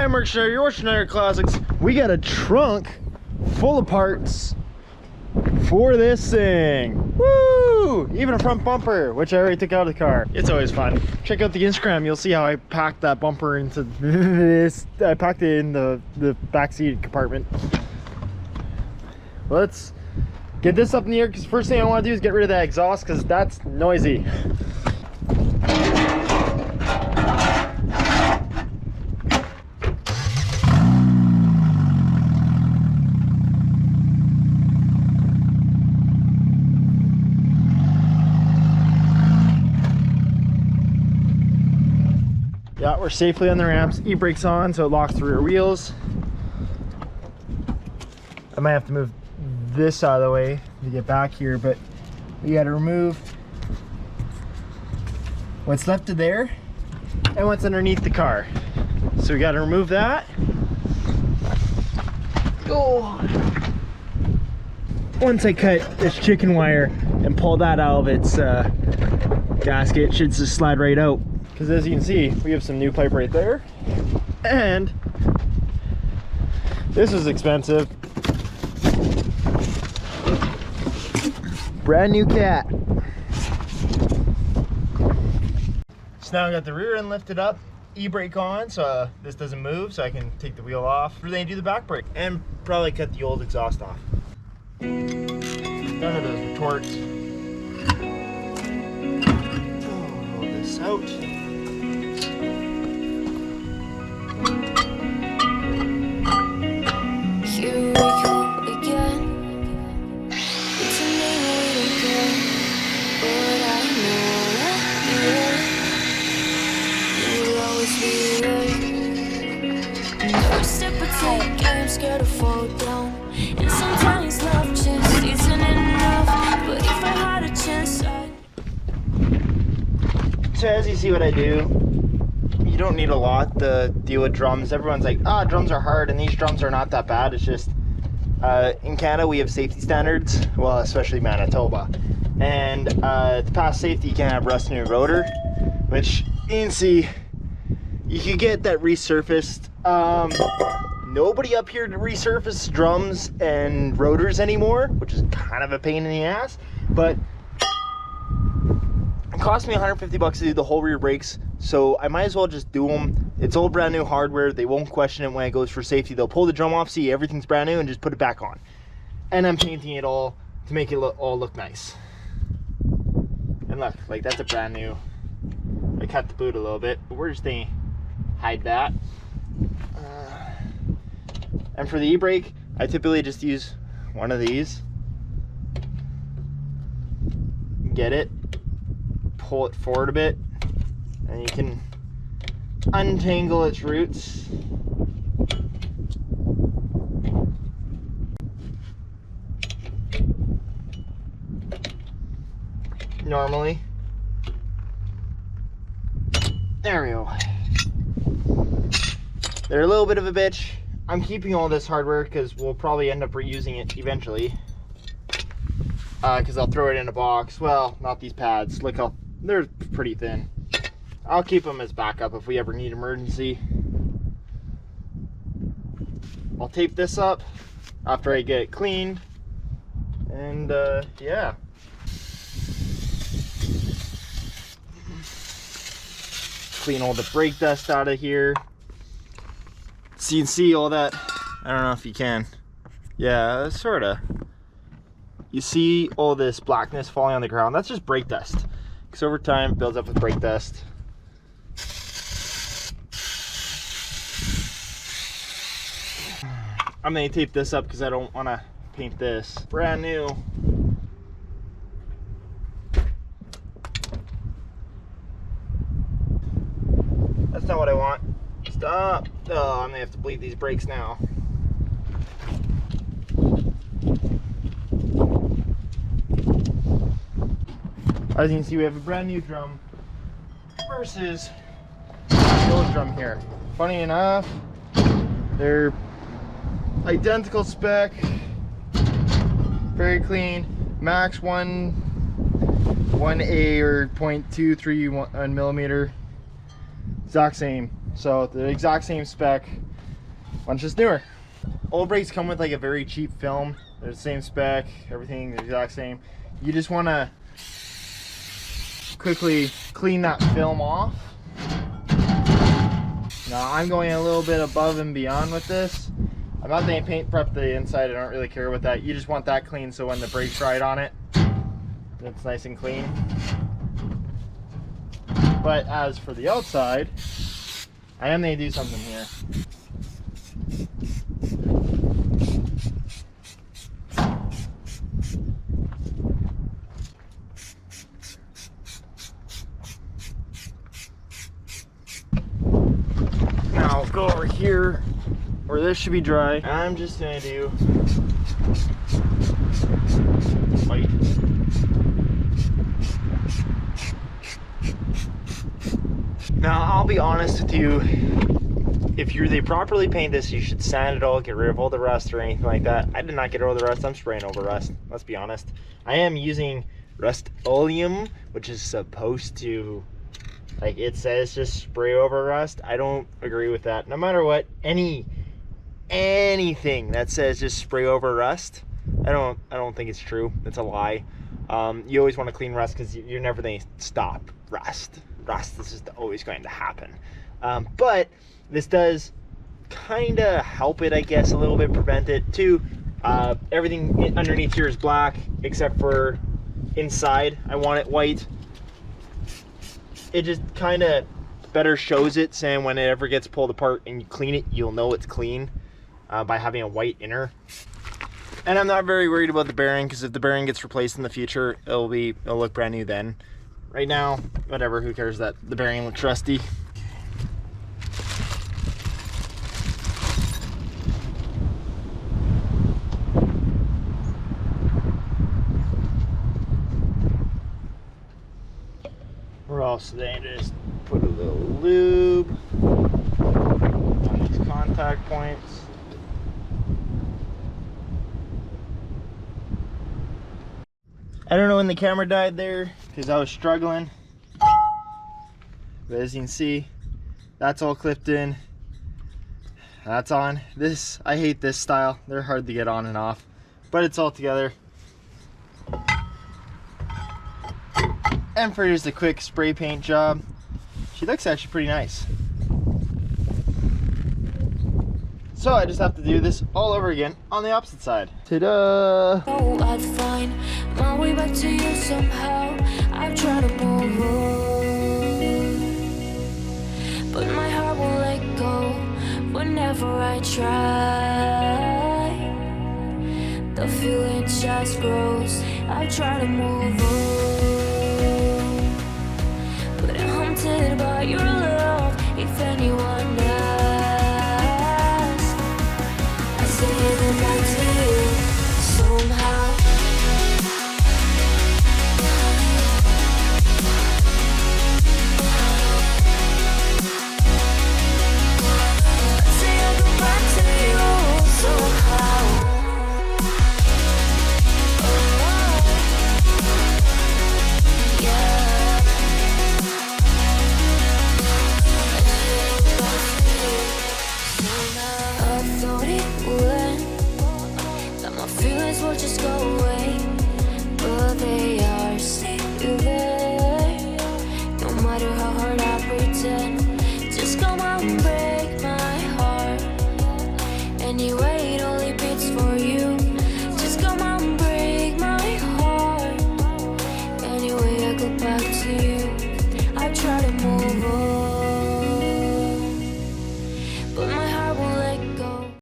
Hi, Mark Schneider, your Schneider Classics. We got a trunk full of parts for this thing. Woo! Even a front bumper, which I already took out of the car. It's always fun. Check out the Instagram, you'll see how I packed that bumper into this. I packed it in the back seat compartment. Let's get this up in the air, because first thing I want to do is get rid of that exhaust, because that's noisy. Yeah, we're safely on the ramps. E-brake's on, so it locks the rear wheels. I might have to move this out of the way to get back here, but we got to remove what's left of there and what's underneath the car. So we got to remove that. Oh. Once I cut this chicken wire and pull that out of its gasket, it should just slide right out. Because as you can see, we have some new pipe right there. And this is expensive. Brand new cat. So now I got the rear end lifted up, e-brake on, so this doesn't move, so I can take the wheel off. Then I do the back brake and probably cut the old exhaust off. None of those retorts. Roll this out. I'm scared to fall down, and sometimes love just isn't enough. But if I had a chance, So as you see what I do, you don't need a lot to deal with drums. Everyone's like, drums are hard, and these drums are not that bad. It's just in Canada we have safety standards, well, especially Manitoba, and to pass safety you can't have rust in your rotor, which you can see you could get that resurfaced. Nobody up here to resurface drums and rotors anymore, which is kind of a pain in the ass, but it cost me $150 to do the whole rear brakes, so I might as well just do them. It's all brand new hardware. They won't question it when it goes for safety. They'll pull the drum off, see everything's brand new, and just put it back on. And I'm painting it all to make it all look nice. And look, like that's a brand new. I cut the boot a little bit, but we're just gonna hide that. And for the e-brake, I typically just use one of these. Get it, pull it forward a bit, and you can untangle its roots. Normally. There we go. They're a little bit of a bitch. I'm keeping all this hardware because we'll probably end up reusing it eventually. Because I'll throw it in a box. Well, not these pads. Look how they're pretty thin. I'll keep them as backup if we ever need emergency. I'll tape this up after I get it cleaned. And yeah. Clean all the brake dust out of here. So you can see all that. I don't know if you can. Yeah, sorta. You see all this blackness falling on the ground? That's just brake dust. Because over time it builds up with brake dust. I'm gonna tape this up because I don't want to paint this. Brand new. That's not what I want. Stop. Oh, I'm gonna have to bleed these brakes now. As you can see, we have a brand new drum versus the old drum here. Funny enough, they're identical spec, very clean, max 1A or 0.231 millimeter, exact same. So the exact same spec, One's just newer. Old brakes come with like a very cheap film. They're the same spec, everything the exact same. You just want to quickly clean that film off. Now I'm going a little bit above and beyond with this. I'm not going to paint prep the inside. I don't really care with that. You just want that clean so when the brakes ride on it, it's nice and clean. But as for the outside, I am going to do something here. Now I'll go over here where this should be dry. I'm just gonna do white. Now I'll be honest with you, if they properly paint this, you should sand it all, get rid of all the rust or anything like that. I did not get rid of the rust. I'm spraying over rust, let's be honest. I am using Rust-Oleum, which is supposed to, like it says, just spray over rust. I don't agree with that. No matter what, anything that says just spray over rust, I don't think it's true. It's a lie. You always want to clean rust because you're never going to stop rust. Rust is just always going to happen. But this does kind of help it, I guess, a little bit, prevent it too. Everything underneath here is black except for inside. I want it white. It just kind of better shows it, saying when it ever gets pulled apart and you clean it, you'll know it's clean by having a white inner. And I'm not very worried about the bearing, because if the bearing gets replaced in the future, it'll look brand new then. Right now, whatever, who cares that the bearing looks rusty. We're also then just put a little lube on these contact points. I don't know when the camera died there because I was struggling, but as you can see, that's all clipped in. That's on. This, I hate this style. They're hard to get on and off, but it's all together. And for just a quick spray paint job, she looks actually pretty nice. So I just have to do this all over again on the opposite side. Ta-da! Oh, I'd find my way back to you somehow. I've tried to move on, but my heart won't let go whenever I try. The feeling just grows. I try to move on.